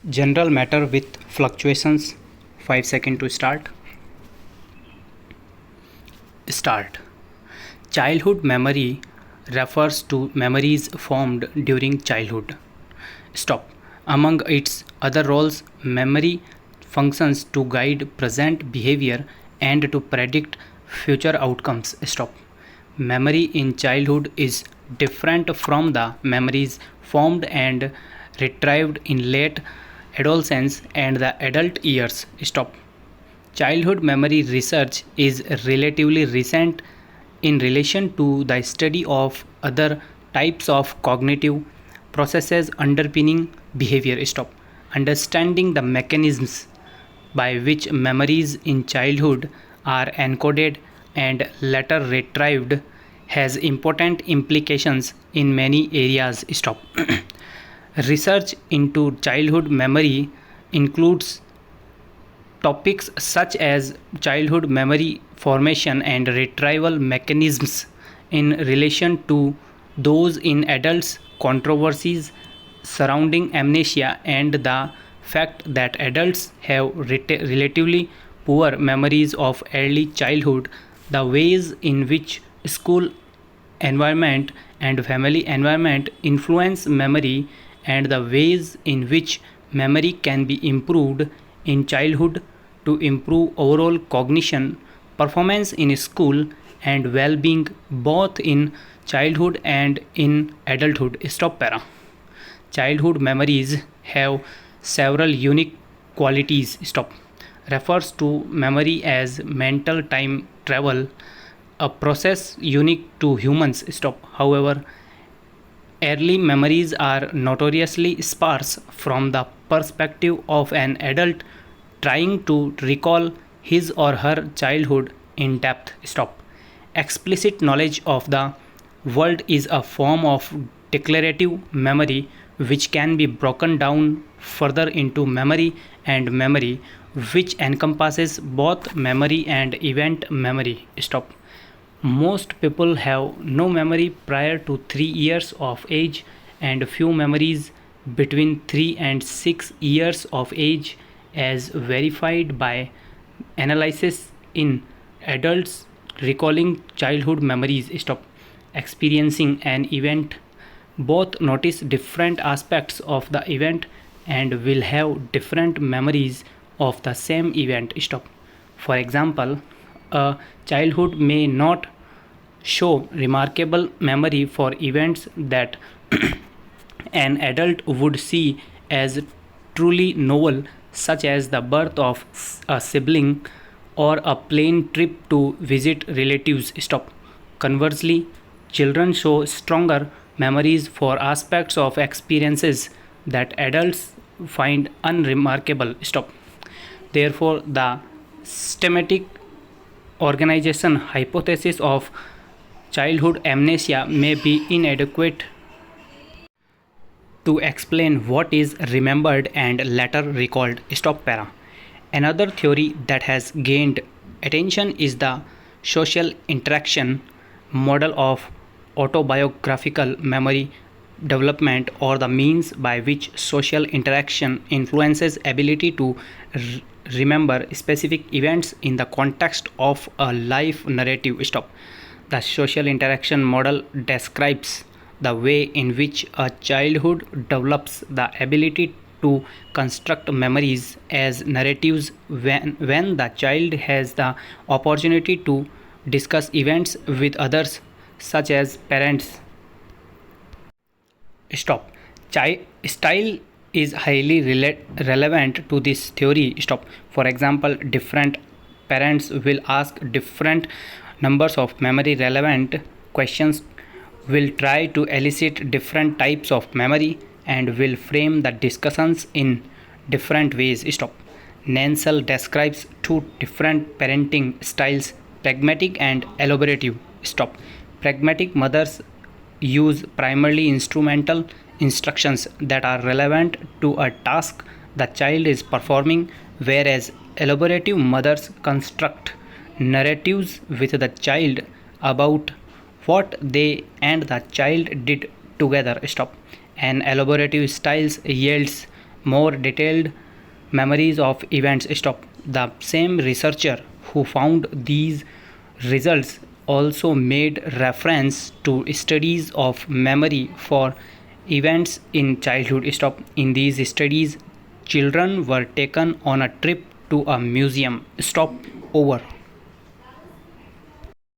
General matter with fluctuations. 5 seconds to start. Start. Childhood memory refers to memories formed during childhood. Stop. Among its other roles, memory functions to guide present behavior and to predict future outcomes. Stop. Memory in childhood is different from the memories formed and retrieved in late adolescence and the adult years. Stop. Childhood memory research is relatively recent in relation to the study of other types of cognitive processes underpinning behavior. Stop. Understanding the mechanisms by which memories in childhood are encoded and later retrieved has important implications in many areas. Stop. Research into childhood memory includes topics such as childhood memory formation and retrieval mechanisms in relation to those in adults, controversies surrounding amnesia, and the fact that adults have relatively poor memories of early childhood, the ways in which school environment and family environment influence memory, and the ways in which memory can be improved in childhood to improve overall cognition, performance in school, and well being both in childhood and in adulthood. Stop para. Childhood memories have several unique qualities. Stop. Refers to memory as mental time travel, a process unique to humans. Stop. However, early memories are notoriously sparse from the perspective of an adult trying to recall his or her childhood in depth. Stop. Explicit knowledge of the world is a form of declarative memory which can be broken down further into memory and memory, which encompasses both memory and event memory. Stop. Most people have no memory prior to 3 years of age and few memories between 3 and 6 years of age, as verified by analysis in adults recalling childhood memories. Stop. Experiencing an event, both notice different aspects of the event and will have different memories of the same event. Stop. For example, a childhood may not show remarkable memory for events that an adult would see as truly novel, such as the birth of a sibling or a plane trip to visit relatives. Stop. Conversely, children show stronger memories for aspects of experiences that adults find unremarkable. Stop. Therefore, the systematic organization hypothesis of childhood amnesia may be inadequate to explain what is remembered and later recalled. Stop para. Another theory that has gained attention is the social interaction model of autobiographical memory development, or the means by which social interaction influences ability to remember specific events in the context of a life narrative. Stop. The social interaction model describes the way in which a childhood develops the ability to construct memories as narratives when the child has the opportunity to discuss events with others, such as parents. Stop. Style is highly relevant to this theory. Stop. For example, different parents will ask different numbers of memory relevant questions, will try to elicit different types of memory, and will frame the discussions in different ways. Stop. Nansel describes two different parenting styles, pragmatic and elaborative. Stop. Pragmatic mothers use primarily instrumental instructions that are relevant to a task the child is performing, whereas elaborative mothers construct narratives with the child about what they and the child did together. Stop. An elaborative style yields more detailed memories of events. Stop. The same researcher who found these results also made reference to studies of memory for events in childhood. Stop. In these studies, children were taken on a trip to a museum. Stop. Over.